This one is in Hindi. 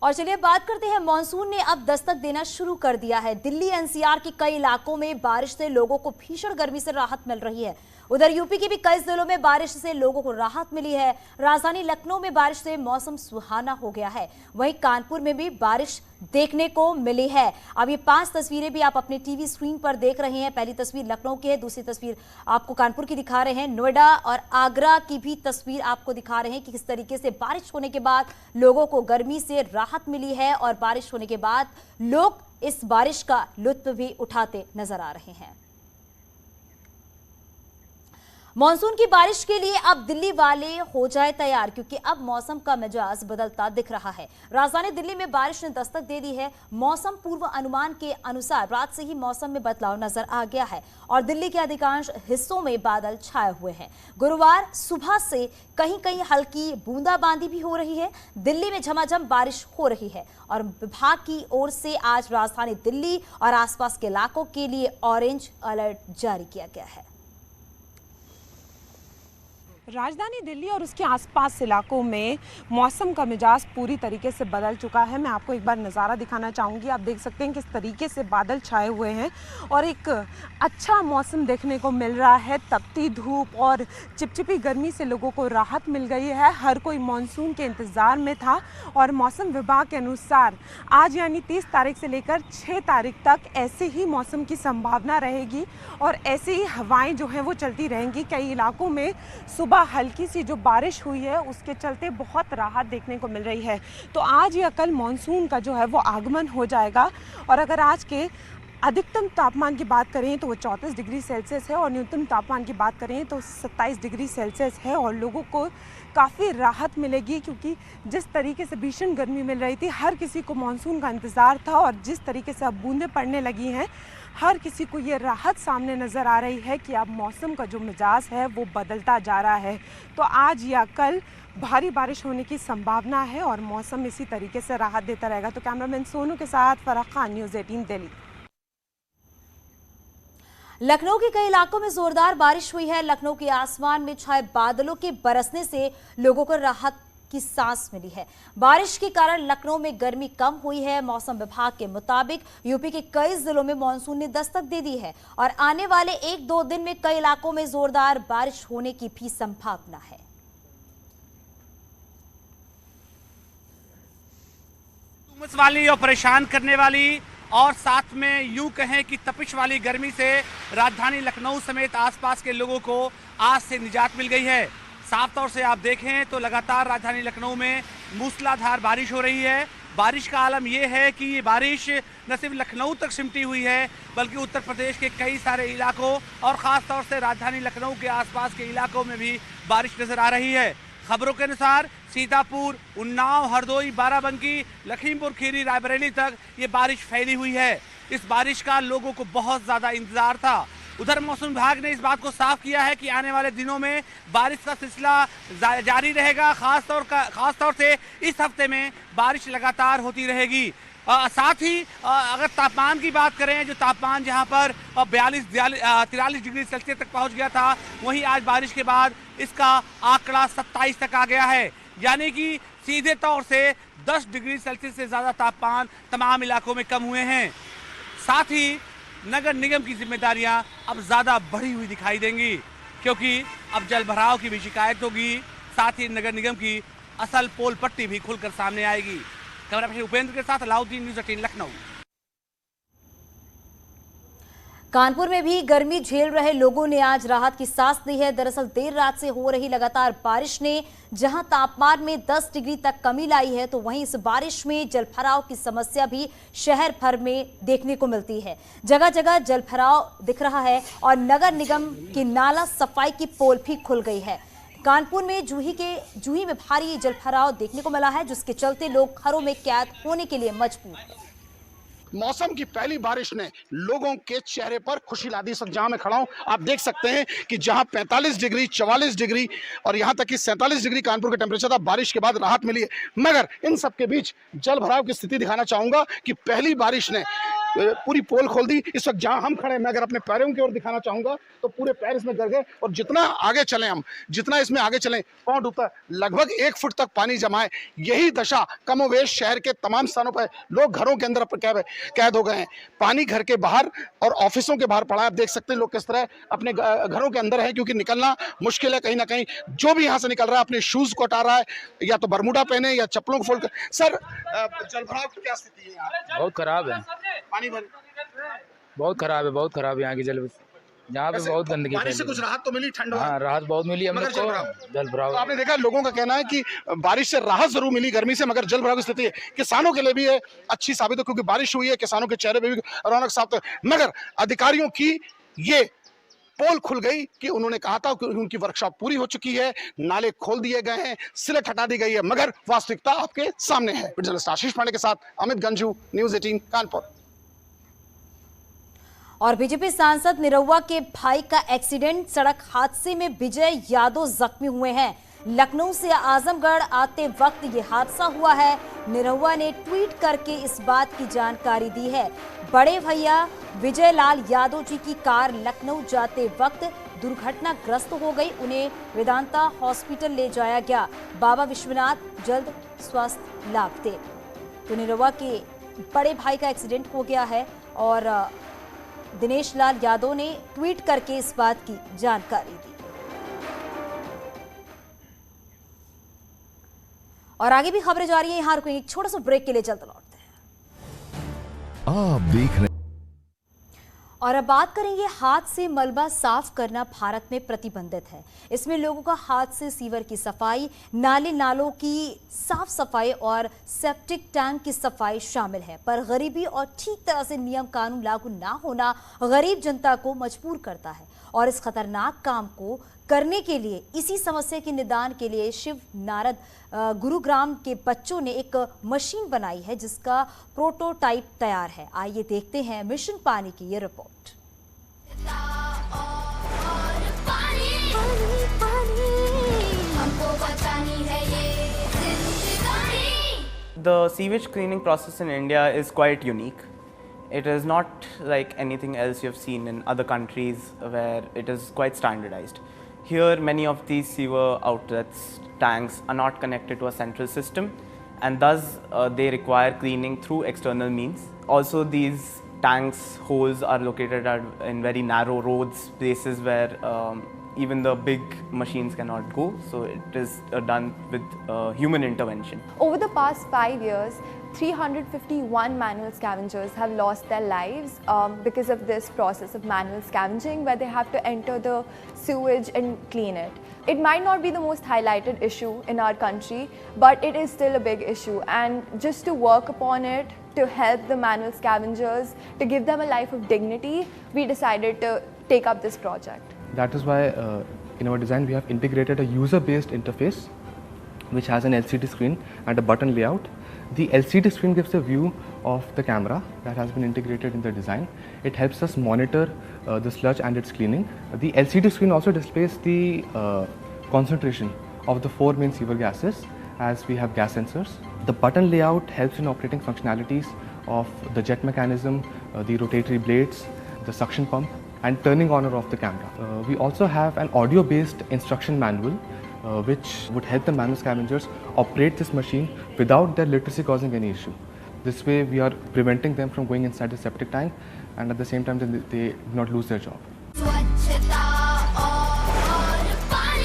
और चलिए बात करते हैं, मॉनसून ने अब दस्तक देना शुरू कर दिया है। दिल्ली एनसीआर के कई इलाकों में बारिश से लोगों को भीषण गर्मी से राहत मिल रही है। उधर यूपी के भी कई जिलों में बारिश से लोगों को राहत मिली है। राजधानी लखनऊ में बारिश से मौसम सुहाना हो गया है। वहीं कानपुर में भी बारिश देखने को मिली है। अब ये 5 तस्वीरें भी आप अपने टीवी स्क्रीन पर देख रहे हैं। पहली तस्वीर लखनऊ की है, दूसरी तस्वीर आपको कानपुर की दिखा रहे हैं। नोएडा और आगरा की भी तस्वीर आपको दिखा रहे हैं कि किस तरीके से बारिश होने के बाद लोगों को गर्मी से राहत मिली है और बारिश होने के बाद लोग इस बारिश का लुत्फ भी उठाते नजर आ रहे हैं। मॉनसून की बारिश के लिए अब दिल्ली वाले हो जाए तैयार, क्योंकि अब मौसम का मिजाज बदलता दिख रहा है। राजधानी दिल्ली में बारिश ने दस्तक दे दी है। मौसम पूर्व अनुमान के अनुसार रात से ही मौसम में बदलाव नजर आ गया है और दिल्ली के अधिकांश हिस्सों में बादल छाए हुए हैं। गुरुवार सुबह से कहीं कहीं हल्की बूंदाबांदी भी हो रही है। दिल्ली में झमाझम बारिश हो रही है और विभाग की ओर से आज राजधानी दिल्ली और आसपास के इलाकों के लिए ऑरेंज अलर्ट जारी किया गया है। राजधानी दिल्ली और उसके आसपास इलाकों में मौसम का मिजाज पूरी तरीके से बदल चुका है। मैं आपको एक बार नज़ारा दिखाना चाहूँगी। आप देख सकते हैं किस तरीके से बादल छाए हुए हैं और एक अच्छा मौसम देखने को मिल रहा है। तपती धूप और चिपचिपी गर्मी से लोगों को राहत मिल गई है। हर कोई मानसून के इंतज़ार में था और मौसम विभाग के अनुसार आज यानी 30 तारीख से लेकर 6 तारीख तक ऐसे ही मौसम की संभावना रहेगी और ऐसे ही हवाएं जो हैं वो चलती रहेंगी। कई इलाकों में सुबह हल्की सी जो बारिश हुई है उसके चलते बहुत राहत देखने को मिल रही है। तो आज या कल मॉनसून का जो है वो आगमन हो जाएगा। और अगर आज के अधिकतम तापमान की बात करें तो वो 34 डिग्री सेल्सियस है और न्यूनतम तापमान की बात करें तो 27 डिग्री सेल्सियस है और लोगों को काफ़ी राहत मिलेगी, क्योंकि जिस तरीके से भीषण गर्मी मिल रही थी, हर किसी को मानसून का इंतज़ार था और जिस तरीके से अब बूंदें पड़ने लगी हैं, हर किसी को ये राहत सामने नज़र आ रही है कि अब मौसम का जो मिजाज है वो बदलता जा रहा है। तो आज या कल भारी बारिश होने की संभावना है और मौसम इसी तरीके से राहत देता रहेगा। तो कैमरामैन सोनू के साथ फराह खान, न्यूज़ 18 दिल्ली। लखनऊ के कई इलाकों में जोरदार बारिश हुई है। लखनऊ के आसमान में छाए बादलों के बरसने से लोगों को राहत की सांस मिली है। बारिश के कारण लखनऊ में गर्मी कम हुई है। मौसम विभाग के मुताबिक यूपी के कई जिलों में मानसून ने दस्तक दे दी है और आने वाले 1-2 दिन में कई इलाकों में जोरदार बारिश होने की भी संभावना है। उमस वाली और परेशान करने वाली और साथ में यूं कहें कि तपिश वाली गर्मी से राजधानी लखनऊ समेत आसपास के लोगों को आज से निजात मिल गई है। साफ तौर से आप देखें तो लगातार राजधानी लखनऊ में मूसलाधार बारिश हो रही है। बारिश का आलम यह है कि ये बारिश न सिर्फ लखनऊ तक सिमटी हुई है बल्कि उत्तर प्रदेश के कई सारे इलाकों और ख़ास तौर से राजधानी लखनऊ के आसपास के इलाकों में भी बारिश नजर आ रही है। खबरों के अनुसार सीतापुर, उन्नाव, हरदोई, बाराबंकी, लखीमपुर खीरी, रायबरेली तक ये बारिश फैली हुई है। इस बारिश का लोगों को बहुत ज़्यादा इंतजार था। उधर मौसम विभाग ने इस बात को साफ किया है कि आने वाले दिनों में बारिश का सिलसिला जारी रहेगा। खास तौर से इस हफ्ते में बारिश लगातार होती रहेगी। साथ ही अगर तापमान की बात करें, जो तापमान जहां पर 43 डिग्री सेल्सियस तक पहुंच गया था, वहीं आज बारिश के बाद इसका आंकड़ा 27 तक आ गया है। यानी कि सीधे तौर से 10 डिग्री सेल्सियस से ज़्यादा तापमान तमाम इलाकों में कम हुए हैं। साथ ही नगर निगम की जिम्मेदारियां अब ज़्यादा बढ़ी हुई दिखाई देंगी, क्योंकि अब जल भराव की भी शिकायत होगी। साथ ही नगर निगम की असल पोल पट्टी भी खुलकर सामने आएगी। कैमरा पर्सन उपेंद्र के साथ अलाउद्दीन, न्यूज़ 18 लखनऊ। कानपुर में भी गर्मी झेल रहे लोगों ने आज राहत की सांस ली है। दरअसल देर रात से हो रही लगातार बारिश ने जहां तापमान में 10 डिग्री तक कमी लाई है, तो वहीं इस बारिश में जलभराव की समस्या भी शहर भर में देखने को मिलती है। जगह जगह जलभराव दिख रहा है और नगर निगम की नाला सफाई की पोल भी खुल गई है। कानपुर में जूही में भारी जलभराव देखने को मिला है, जिसके चलते लोग घरों में कैद होने के लिए मजबूर हैं। मौसम की पहली बारिश ने लोगों के चेहरे पर खुशी ला दी। सब जहां मैं खड़ा हूं आप देख सकते हैं कि जहां 45 डिग्री, 44 डिग्री और यहां तक कि 47 डिग्री कानपुर का टेम्परेचर था, बारिश के बाद राहत मिली है। मगर इन सब के बीच जल भराव की स्थिति दिखाना चाहूंगा कि पहली बारिश ने पूरी पोल खोल दी। इस वक्त जहां हम खड़े हैं, मैं अगर अपने पैरों की ओर दिखाना चाहूंगा तो पूरे पैर इसमें गिर गए और जितना आगे चले हम, जितना इसमें आगे चले पांव डूबता है, लगभग 1 फुट तक पानी जमा है। यही दशा कमोवेश शहर के तमाम स्थानों पर, लोग घरों के अंदर कैद हो गए हैं। पानी घर के बाहर और ऑफिसों के बाहर पड़ा है। आप देख सकते हैं लोग किस तरह अपने घरों के अंदर है, क्योंकि निकलना मुश्किल है। कहीं ना कहीं जो भी यहाँ से निकल रहा है अपने शूज को हटा रहा है, या तो बरमूडा पहने या चप्पलों को खोल कर। सर, जलभराव की क्या स्थिति है यहाँ? बहुत खराब है, पानी भर बहुत खराब है, बहुत खराब है यहाँ की जल। यहाँ पे बहुत गंदगी बारिश से कुछ राहत तो मिली, ठंड? हाँ, राहत बहुत मिली हम लोग को। जलभराव तो आपने देखा, लोगों का कहना है कि बारिश से राहत जरूर मिली गर्मी से, मगर जलभराव की स्थिति है किसानों के लिए भी है अच्छी साबित है, क्योंकि बारिश हुई है, किसानों के चेहरे पे भी रौनक साफ है। मगर अधिकारियों की ये पोल खुल गई कि उन्होंने कहा था कि उनकी वर्कशॉप पूरी हो चुकी है, नाले खोल दिए गए हैं, सिलट हटा दी गई है, मगर वास्तविकता आपके सामने है। जर्नलिस्ट आशीष पांडे के साथ अमित गंजू, न्यूज़ 18 कानपुर। और बीजेपी सांसद निरहुआ के भाई का एक्सीडेंट, सड़क हादसे में विजय यादव जख्मी हुए हैं। लखनऊ से आजमगढ़ आते वक्त ये हादसा हुआ है। निरहुआ ने ट्वीट करके इस बात की जानकारी दी है। बड़े भैया विजय लाल यादव जी की कार लखनऊ जाते वक्त दुर्घटनाग्रस्त हो गई। उन्हें वेदांता हॉस्पिटल ले जाया गया। बाबा विश्वनाथ जल्द स्वास्थ्य लाभ दे। तो निरहुआ के बड़े भाई का एक्सीडेंट हो गया है और दिनेश लाल यादव ने ट्वीट करके इस बात की जानकारी दी। और आगे भी खबरें जारी हैं, यहां रुकेंगे एक छोटा सा ब्रेक के लिए, जल्द लौटते हैं। आप देख रहे और अब बात करेंगे, हाथ से मलबा साफ करना भारत में प्रतिबंधित है। इसमें लोगों का हाथ से सीवर की सफाई, नाले नालों की साफ सफाई और सेप्टिक टैंक की सफाई शामिल है। पर गरीबी और ठीक तरह से नियम कानून लागू ना होना गरीब जनता को मजबूर करता है। और इस खतरनाक काम को करने के लिए, इसी समस्या के निदान के लिए शिव नारद गुरुग्राम के बच्चों ने एक मशीन बनाई है जिसका प्रोटोटाइप तैयार है। आइए देखते हैं मिशन पानी की ये report. The sewage cleaning process in India is quite unique. It is not like anything else you have seen in other countries where it is quite standardized. Here, many of these sewer outlets, tanks are not connected to a central system, and thus they require cleaning through external means. Also, these tanks, holes are located in very narrow roads, places where even the big machines cannot go, so it is done with human intervention. Over the past 5 years, 351 manual scavengers have lost their lives because of this process of manual scavenging, where they have to enter the sewage and clean it. It might not be the most highlighted issue in our country, but it is still a big issue, and just to work upon it, to help the manual scavengers, to give them a life of dignity, we decided to take up this project. That is why in our design we have integrated a user-based interface which has an LCD screen and a button layout. The LCD screen gives a view of the camera that has been integrated in the design. It helps us monitor the sludge and its cleaning. The LCD screen also displays the concentration of the 4 main sewer gases, as we have gas sensors. The button layout helps in operating functionalities of the jet mechanism, the rotatory blades, the suction pump, and turning on or off the camera. We also have an audio-based instruction manual which would help the manual scavengers operate this machine without their literacy causing any issue. This way we are preventing them from going inside the septic tank, and at the same time they do not lose their job.